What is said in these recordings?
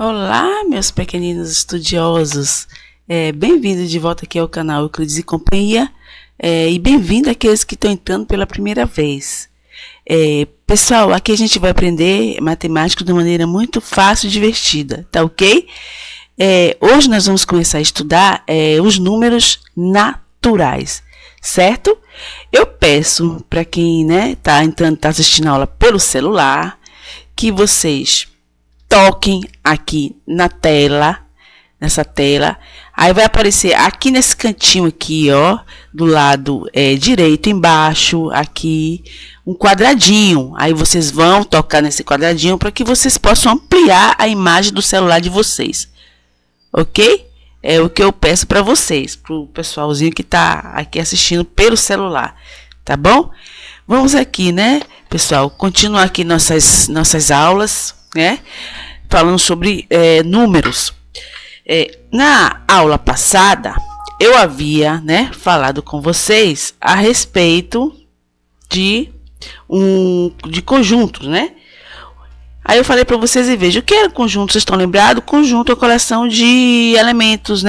Olá, meus pequeninos estudiosos. Bem-vindos de volta aqui ao canal Euclides e Companhia. E bem-vindo àqueles que estão entrando pela primeira vez. Pessoal, aqui a gente vai aprender matemática de maneira muito fácil e divertida, tá ok? Hoje nós vamos começar a estudar os números naturais, certo? Eu peço para quem tá assistindo a aula pelo celular, que vocês toquem aqui na tela, nessa tela. Aí vai aparecer aqui nesse cantinho aqui, ó, do lado direito embaixo, aqui, um quadradinho. Aí vocês vão tocar nesse quadradinho para que vocês possam ampliar a imagem do celular de vocês. Ok? É o que eu peço para vocês, para o pessoalzinho que está aqui assistindo pelo celular. Tá bom? Vamos aqui, pessoal, continuar aqui nossas aulas, falando sobre números. Na aula passada, eu havia falado com vocês a respeito de conjuntos, Aí eu falei para vocês e vejam, o que era conjunto? Vocês estão lembrados? Conjunto é uma coleção de elementos,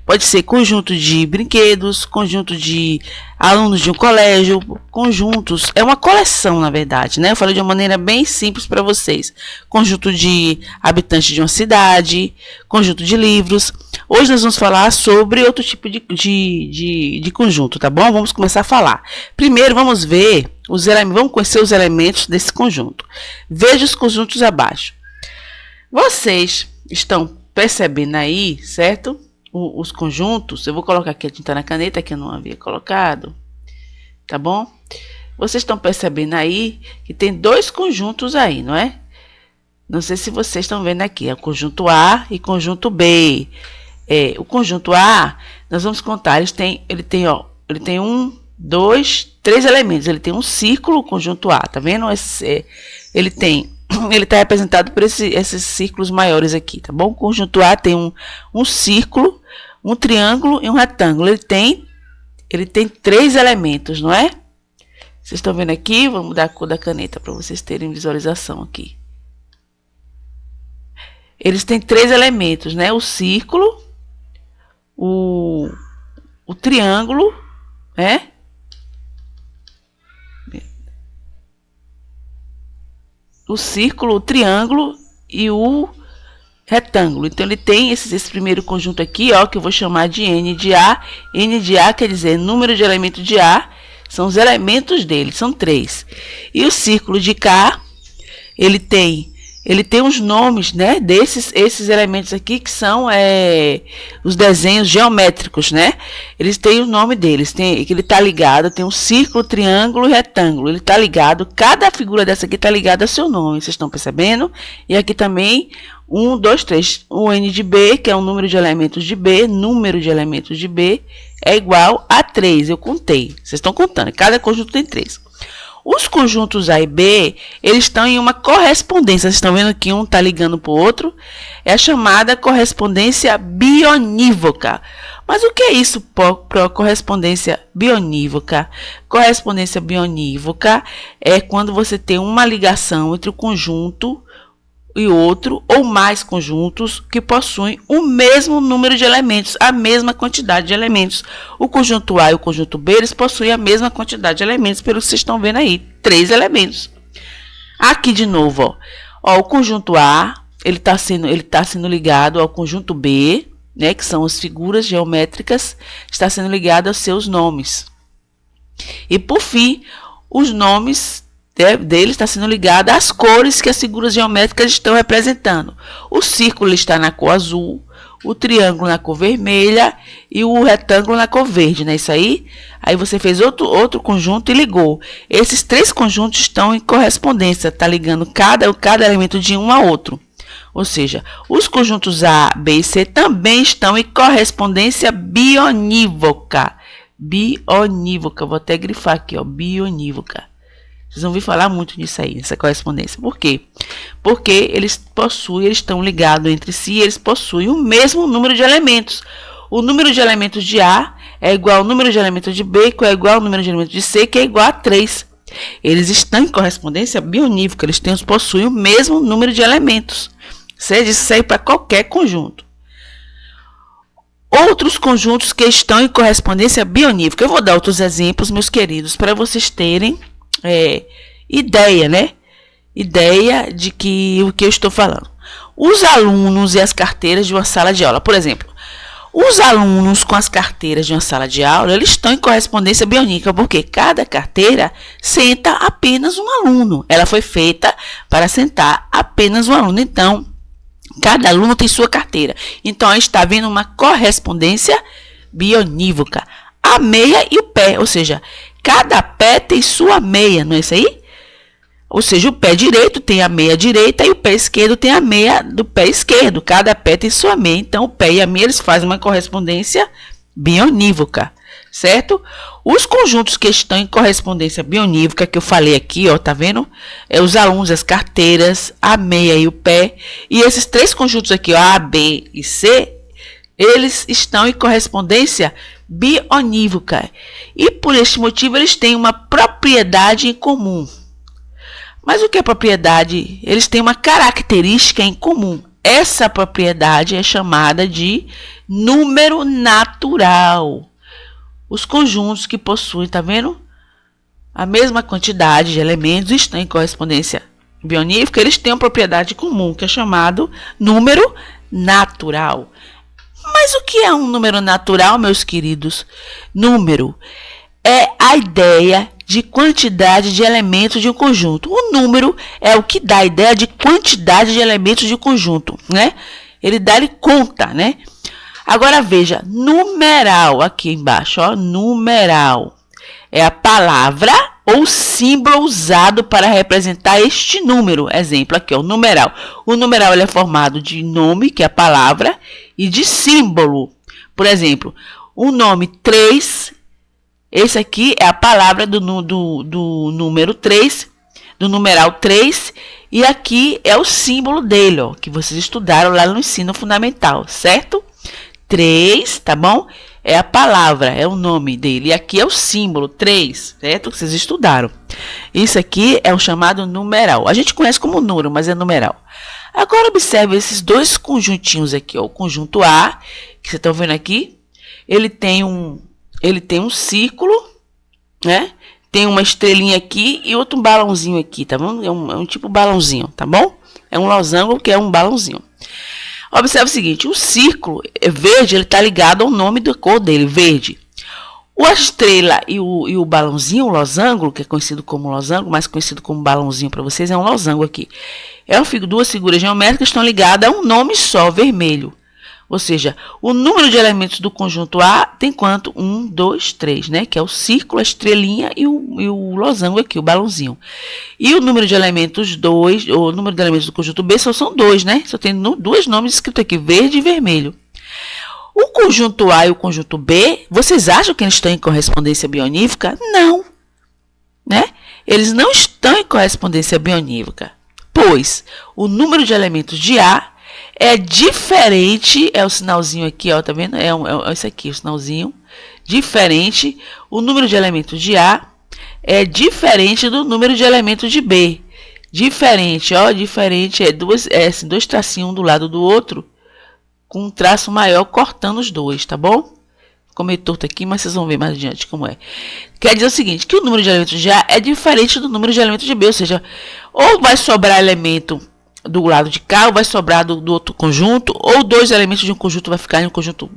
pode ser conjunto de brinquedos, conjunto de alunos de um colégio, conjuntos, é uma coleção na verdade, Eu falei de uma maneira bem simples para vocês. Conjunto de habitantes de uma cidade, conjunto de livros. Hoje nós vamos falar sobre outro tipo de conjunto, tá bom? Vamos começar a falar. Primeiro vamos ver vamos conhecer os elementos desse conjunto. Veja os conjuntos abaixo. Vocês estão percebendo aí, certo? Os conjuntos, eu vou colocar aqui a tinta na caneta que eu não havia colocado, tá bom? Vocês estão percebendo aí que tem dois conjuntos aí, não é? Não sei se vocês estão vendo aqui, é o conjunto A e conjunto B. O conjunto A, nós vamos contar, ele tem 1, 2, 3 elementos. Ele tem um círculo, o conjunto A, tá vendo? Ele está representado por esses círculos maiores aqui, tá bom? O conjunto A tem um círculo, um triângulo e um retângulo. Ele tem 3 elementos, não é? Vocês estão vendo aqui? Vamos mudar a cor da caneta para vocês terem visualização aqui. Eles têm 3 elementos, O círculo, o triângulo, o círculo, o triângulo e o retângulo. Então ele tem esse primeiro conjunto aqui, ó, que eu vou chamar de N de A. N de A quer dizer número de elementos de A, são os elementos dele, são 3. E o círculo de K, ele tem os nomes, esses elementos aqui, que são os desenhos geométricos, Eles têm o nome deles, ele está ligado, tem um círculo, triângulo e retângulo. Ele está ligado, cada figura dessa aqui está ligada ao seu nome, vocês estão percebendo? E aqui também, 1, 2, 3, o N de B, que é o número de elementos de B, é igual a 3, eu contei. Vocês estão contando, cada conjunto tem 3. Os conjuntos A e B, eles estão em uma correspondência. Vocês estão vendo que um está ligando para o outro. É a chamada correspondência bionívoca. Mas o que é isso, correspondência bionívoca? Correspondência bionívoca é quando você tem uma ligação entre o conjunto e outro, ou mais conjuntos que possuem o mesmo número de elementos, a mesma quantidade de elementos. O conjunto A e o conjunto B, eles possuem a mesma quantidade de elementos, pelo que vocês estão vendo aí, 3 elementos. Aqui de novo, ó, o conjunto A, ele tá sendo ligado ao conjunto B, que são as figuras geométricas, está sendo ligado aos seus nomes. E por fim, os nomes dele está sendo ligado às cores que as figuras geométricas estão representando. O círculo está na cor azul, o triângulo na cor vermelha e o retângulo na cor verde, não é isso aí? Aí você fez outro conjunto e ligou. Esses 3 conjuntos estão em correspondência, está ligando cada elemento de um a outro. Ou seja, os conjuntos A, B e C também estão em correspondência bionívoca. Bionívoca, vou até grifar aqui, ó, bionívoca. Vocês vão ouvir falar muito disso aí, nessa correspondência. Por quê? Porque eles estão ligados entre si, eles possuem o mesmo número de elementos. O número de elementos de A é igual ao número de elementos de B, que é igual ao número de elementos de C, que é igual a 3. Eles estão em correspondência bionívoca, eles possuem o mesmo número de elementos. certo? Isso serve para qualquer conjunto. Outros conjuntos que estão em correspondência bionívoca. Eu vou dar outros exemplos, meus queridos, para vocês terem ideia, né? Ideia de o que eu estou falando. Os alunos e as carteiras de uma sala de aula. Por exemplo, os alunos com as carteiras de uma sala de aula, eles estão em correspondência bionívoca, porque cada carteira senta apenas um aluno. Ela foi feita para sentar apenas um aluno. Então, cada aluno tem sua carteira. Então, a gente está vendo uma correspondência bionívoca. A meia e o pé, ou seja, cada pé tem sua meia, não é isso aí? Ou seja, o pé direito tem a meia direita e o pé esquerdo tem a meia do pé esquerdo. Cada pé tem sua meia. Então, o pé e a meia eles fazem uma correspondência bionívoca, certo? Os conjuntos que estão em correspondência bionívoca, que eu falei aqui, ó, tá vendo? Os alunos, as carteiras, a meia e o pé. E esses três conjuntos aqui, ó, A, B e C, eles estão em correspondência bionívoca. E por este motivo, eles têm uma propriedade em comum. Mas o que é propriedade? Eles têm uma característica em comum. Essa propriedade é chamada de número natural. Os conjuntos que possuem, tá vendo? A mesma quantidade de elementos estão em correspondência bionívoca, eles têm uma propriedade comum, que é chamado número natural. Mas o que é um número natural, meus queridos? Número é a ideia de quantidade de elementos de um conjunto. O número é o que dá a ideia de quantidade de elementos de um conjunto, né? Ele conta, né? Agora veja, numeral aqui embaixo, ó, numeral é a palavra ou símbolo usado para representar este número. Exemplo aqui, ó, numeral. O numeral ele é formado de nome, que é a palavra, e de símbolo. Por exemplo, o nome 3. Esse aqui é a palavra do número 3, do numeral 3, e aqui é o símbolo dele, ó, que vocês estudaram lá no ensino fundamental, certo? 3, tá bom? É a palavra, é o nome dele, e aqui é o símbolo 3, certo? Que vocês estudaram. Isso aqui é o chamado numeral. A gente conhece como número, mas é numeral. Agora observe esses dois conjuntinhos aqui, ó. O conjunto A, que vocês estão vendo aqui, ele tem um círculo, né? Tem uma estrelinha aqui e outro balãozinho aqui, tá bom? É um tipo balãozinho, tá bom? É um losango que é um balãozinho. Observe o seguinte, o círculo verde, ele tá ligado ao nome da cor dele, verde. A estrela e o balãozinho, o losango, que é conhecido como losango, mais conhecido como balãozinho para vocês, é um losango aqui. Duas figuras geométricas estão ligadas a um nome só, vermelho. Ou seja, o número de elementos do conjunto A tem quanto? 1, 2, 3, né? Que é o círculo, a estrelinha e o losango aqui, o balãozinho. E o número de elementos 2, o número de elementos do conjunto B são 2, né? Só tem dois nomes escritos aqui, verde e vermelho. O conjunto A e o conjunto B, vocês acham que eles estão em correspondência bionívoca? Não, né? Eles não estão em correspondência bionívoca, pois o número de elementos de A é diferente, é o sinalzinho aqui, ó, tá vendo? É esse aqui, o sinalzinho. Diferente, o número de elementos de A é diferente do número de elementos de B. Diferente, ó, diferente, assim, dois tracinhos um do lado do outro, com um traço maior cortando os dois, tá bom? Ficou meio torto aqui, mas vocês vão ver mais adiante como é. Quer dizer o seguinte, que o número de elementos de A é diferente do número de elementos de B, ou seja, ou vai sobrar elemento do lado de cá, ou vai sobrar do outro conjunto, ou dois elementos de um conjunto vai ficar em um conjunto,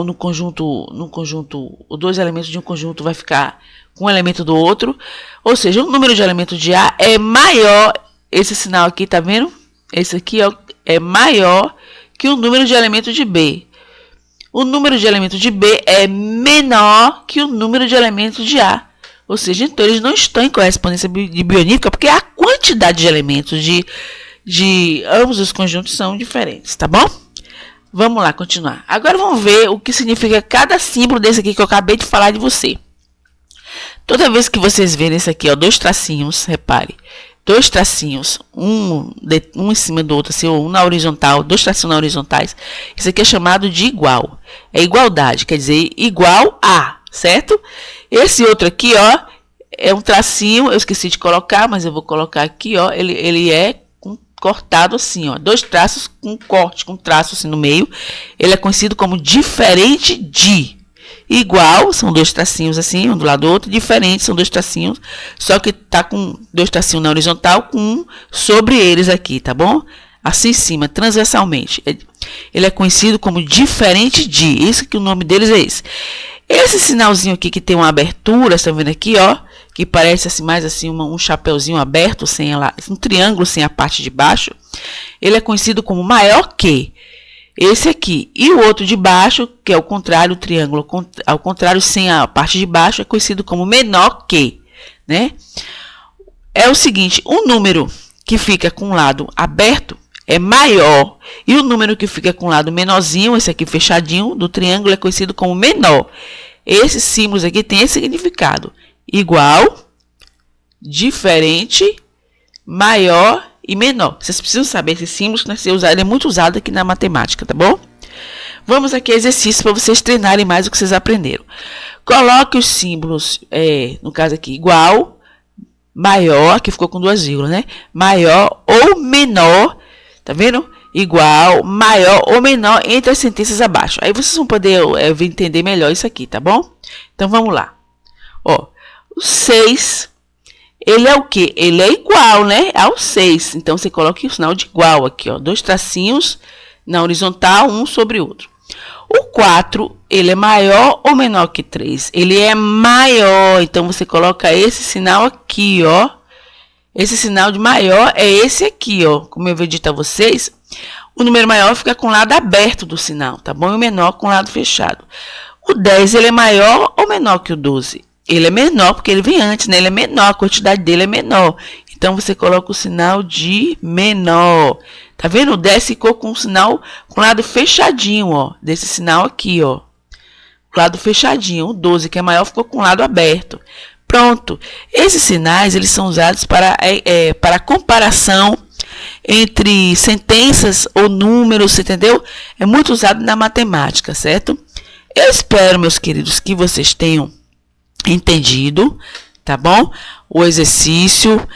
no conjunto, ou dois elementos de um conjunto vai ficar com um elemento do outro, ou seja, o número de elementos de A é maior, esse sinal aqui, tá vendo? Esse aqui é maior que o número de elementos de B. O número de elementos de B é menor que o número de elementos de A. Ou seja, então eles não estão em correspondência bionívoca porque a quantidade de elementos de ambos os conjuntos são diferentes, tá bom? Vamos lá, continuar. Agora vamos ver o que significa cada símbolo desse aqui que eu acabei de falar de você. Toda vez que vocês verem esse aqui, ó, dois tracinhos, repare. Dois tracinhos, um em cima do outro, assim, um na horizontal, dois tracinhos na horizontais. Isso aqui é chamado de igual. É igualdade, quer dizer igual a, certo? Esse outro aqui, ó, é um tracinho, eu esqueci de colocar, mas eu vou colocar aqui, ó, ele é com cortado assim, ó, 2 traços com corte, com traço assim no meio, ele é conhecido como diferente de. Igual, são 2 tracinhos assim, um do lado do outro, diferente, são 2 tracinhos, só que tá com 2 tracinhos na horizontal, com um sobre eles aqui, tá bom? Assim em cima, transversalmente. Ele é conhecido como diferente de, isso que o nome deles é esse. Esse sinalzinho aqui que tem uma abertura, estão vendo aqui, ó, que parece assim mais assim um chapeuzinho aberto, sem ela, um triângulo sem a parte de baixo, ele é conhecido como maior que esse aqui. E o outro de baixo, que é o contrário, o triângulo ao contrário, sem a parte de baixo, é conhecido como menor que, né? É o seguinte, o número que fica com o lado aberto é maior, e o número que fica com o lado menorzinho, esse aqui fechadinho, do triângulo, é conhecido como menor. Esses símbolos aqui têm esse significado. Igual, diferente, maior e menor. Vocês precisam saber esses símbolos, né? Ele é muito usado aqui na matemática, tá bom? Vamos aqui ao exercício para vocês treinarem mais o que vocês aprenderam. Coloque os símbolos, no caso aqui, igual, maior, que ficou com 2 vírgulas, né? Maior ou menor, tá vendo? Igual, maior ou menor entre as sentenças abaixo. Aí vocês vão poder entender melhor isso aqui, tá bom? Então vamos lá. Ó, o 6, ele é o quê? Ele é igual, né? Ao 6. Então você coloca o sinal de igual aqui, ó. 2 tracinhos na horizontal, um sobre o outro. O 4, ele é maior ou menor que 3? Ele é maior. Então você coloca esse sinal aqui, ó. Esse sinal de maior é esse aqui, ó. Como eu vou ditar a vocês, o número maior fica com o lado aberto do sinal, tá bom? E o menor com o lado fechado. O 10, ele é maior ou menor que o 12? Ele é menor, porque ele vem antes, né? Ele é menor, a quantidade dele é menor. Então, você coloca o sinal de menor. Tá vendo? O 10 ficou com o sinal com o lado fechadinho, ó. Desse sinal aqui, ó. O lado fechadinho. O 12, que é maior, ficou com o lado aberto. Pronto. Esses sinais, eles são usados para comparação entre sentenças ou números, entendeu? É muito usado na matemática, certo? Eu espero, meus queridos, que vocês tenham entendido, tá bom? O exercício,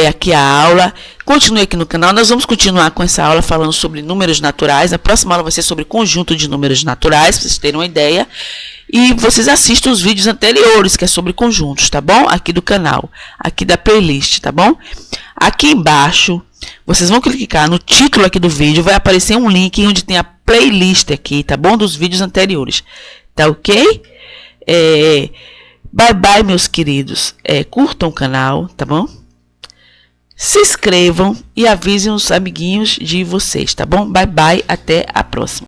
aqui a aula. Continue aqui no canal, nós vamos continuar com essa aula falando sobre números naturais. A próxima aula vai ser sobre conjunto de números naturais, para vocês terem uma ideia. E vocês assistam os vídeos anteriores, que é sobre conjuntos, tá bom? Aqui do canal, aqui da playlist, tá bom? Aqui embaixo, vocês vão clicar no título aqui do vídeo, vai aparecer um link onde tem a playlist aqui, tá bom? Dos vídeos anteriores, tá ok? Bye bye, meus queridos. Curtam o canal, tá bom? Se inscrevam e avisem os amiguinhos de vocês, tá bom? Bye bye, até a próxima.